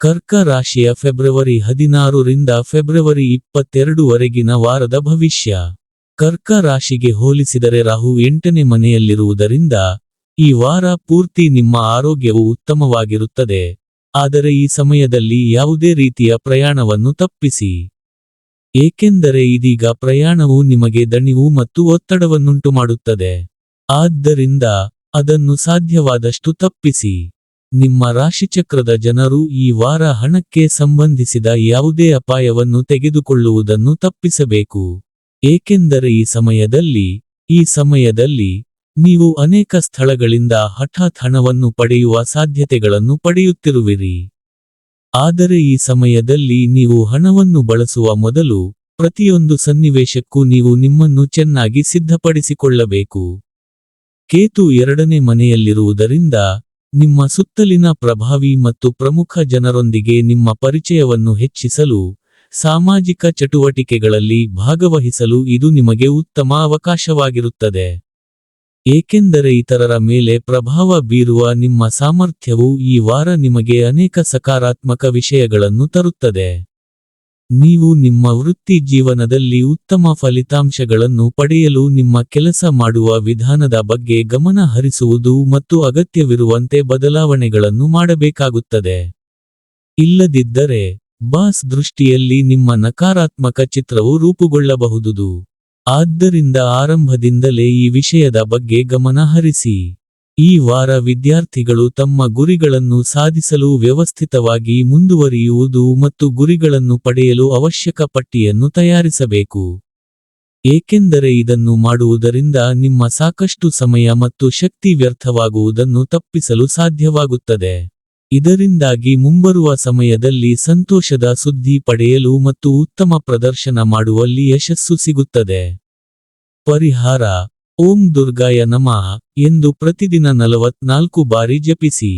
ಕರ್ಕ ರಾಶಿಯ ಫೆಬ್ರವರಿ 16 ರಿಂದ ಫೆಬ್ರವರಿ 22 ವರೆಗಿನ ವಾರದ ಭವಿಷ್ಯ. ಕರ್ಕ ರಾಶಿಗೆ ಹೋಲಿಸಿದರೆ ರಾಹು 8ನೇ ಮನೆಯಲ್ಲಿರುವುದರಿಂದ ಈ ವಾರ ಪೂರ್ತಿ ನಿಮ್ಮ ಆರೋಗ್ಯವು ಉತ್ತಮವಾಗಿರುತ್ತದೆ. ಆದರೆ ಈ ಸಮಯದಲ್ಲಿ ಯಾವುದೇ ರೀತಿಯ ಪ್ರಯಾಣವನ್ನು ತಪ್ಪಿಸಿ. ಏಕೆಂದರೆ ಇದೀಗ ಪ್ರಯಾಣವು ನಿಮಗೆ ದಣಿವು ಮತ್ತು ಒತ್ತಡವನ್ನುಂಟುಮಾಡುತ್ತದೆ. ಆದ್ದರಿಂದ ಅದನ್ನು ಸಾಧ್ಯವಾದಷ್ಟು ತಪ್ಪಿಸಿ. ನಿಮ್ಮ ರಾಶಿಚಕ್ರದ ಜನರು ಈ ವಾರ ಹಣಕ್ಕೆ ಸಂಬಂಧಿಸಿದ ಯಾವುದೇ ಅಪಾಯವನ್ನು ತೆಗೆದುಕೊಳ್ಳುವುದನ್ನು ತಪ್ಪಿಸಬೇಕು. ಏಕೆಂದರೆ ಈ ಸಮಯದಲ್ಲಿ ನೀವು ಅನೇಕ ಸ್ಥಳಗಳಿಂದ ಹಠಾತ್ ಹಣವನ್ನು ಪಡೆಯುವ ಸಾಧ್ಯತೆಗಳನ್ನು ಪಡೆಯುತ್ತಿರುವಿರಿ. ಆದರೆ ಈ ಸಮಯದಲ್ಲಿ ನೀವು ಹಣವನ್ನು ಬಳಸುವ ಮೊದಲು ಪ್ರತಿಯೊಂದು ಸನ್ನಿವೇಶಕ್ಕೂ ನೀವು ನಿಮ್ಮನ್ನು ಚೆನ್ನಾಗಿ ಸಿದ್ಧಪಡಿಸಿಕೊಳ್ಳಬೇಕು. ಕೇತು 2ನೇ ಮನೆಯಲ್ಲಿರುವುದರಿಂದ ನಿಮ್ಮ ಸುತ್ತಲಿನ ಪ್ರಭಾವಿ ಮತ್ತು ಪ್ರಮುಖ ಜನರೊಂದಿಗೆ ನಿಮ್ಮ ಪರಿಚಯವನ್ನು ಹೆಚ್ಚಿಸಲು, ಸಾಮಾಜಿಕ ಚಟುವಟಿಕೆಗಳಲ್ಲಿ ಭಾಗವಹಿಸಲು ಇದು ನಿಮಗೆ ಉತ್ತಮ ಅವಕಾಶವಾಗಿರುತ್ತದೆ. ಏಕೆಂದರೆ ಇತರರ ಮೇಲೆ ಪ್ರಭಾವ ಬೀರುವ ನಿಮ್ಮ ಸಾಮರ್ಥ್ಯವು ಈ ವಾರ ನಿಮಗೆ ಅನೇಕ ಸಕಾರಾತ್ಮಕ ವಿಷಯಗಳನ್ನು ತರುತ್ತದೆ. ನೀವು ನಿಮ್ಮ ವೃತ್ತಿ ಜೀವನದಲ್ಲಿ ಉತ್ತಮ ಫಲಿತಾಂಶಗಳನ್ನು ಪಡೆಯಲು ನಿಮ್ಮ ಕೆಲಸ ಮಾಡುವ ವಿಧಾನದ ಬಗ್ಗೆ ಗಮನ ಹರಿಸುವುದು ಮತ್ತು ಅಗತ್ಯವಿರುವಂತೆ ಬದಲಾವಣೆಗಳನ್ನು ಮಾಡಬೇಕಾಗುತ್ತದೆ. ಇಲ್ಲದಿದ್ದರೆ ಬಾಸ್ ದೃಷ್ಟಿಯಲ್ಲಿ ನಿಮ್ಮ ನಕಾರಾತ್ಮಕ ಚಿತ್ರವು ರೂಪುಗೊಳ್ಳಬಹುದು. ಆದ್ದರಿಂದ ಆರಂಭದಿಂದಲೇ ಈ ವಿಷಯದ ಬಗ್ಗೆ ಗಮನ ಹರಿಸಿ. ಈ ವಾರ ವಿದ್ಯಾರ್ಥಿಗಳು ತಮ್ಮ ಗುರಿಗಳನ್ನು ಸಾಧಿಸಲು ವ್ಯವಸ್ಥಿತವಾಗಿ ಮುಂದುವರಿಯುವುದು ಮತ್ತು ಗುರಿಗಳನ್ನು ಪಡೆಯಲು ಅವಶ್ಯಕ ಪಟ್ಟಿಯನ್ನು ತಯಾರಿಸಬೇಕು. ಏಕೆಂದರೆ ಇದನ್ನು ಮಾಡುವುದರಿಂದ ನಿಮ್ಮ ಸಾಕಷ್ಟು ಸಮಯ ಮತ್ತು ಶಕ್ತಿ ವ್ಯರ್ಥವಾಗುವುದನ್ನು ತಪ್ಪಿಸಲು ಸಾಧ್ಯವಾಗುತ್ತದೆ. ಇದರಿಂದಾಗಿ ಮುಂಬರುವ ಸಮಯದಲ್ಲಿ ಸಂತೋಷದ ಸುದ್ದಿ ಪಡೆಯಲು ಮತ್ತು ಉತ್ತಮ ಪ್ರದರ್ಶನ ಮಾಡುವಲ್ಲಿ ಯಶಸ್ಸು ಸಿಗುತ್ತದೆ. ಪರಿಹಾರ: ಓಂ ದುರ್ಗಾಯ ನಮಃ ಎಂದು ಪ್ರತಿದಿನ 44 ಬಾರಿ ಜಪಿಸಿ.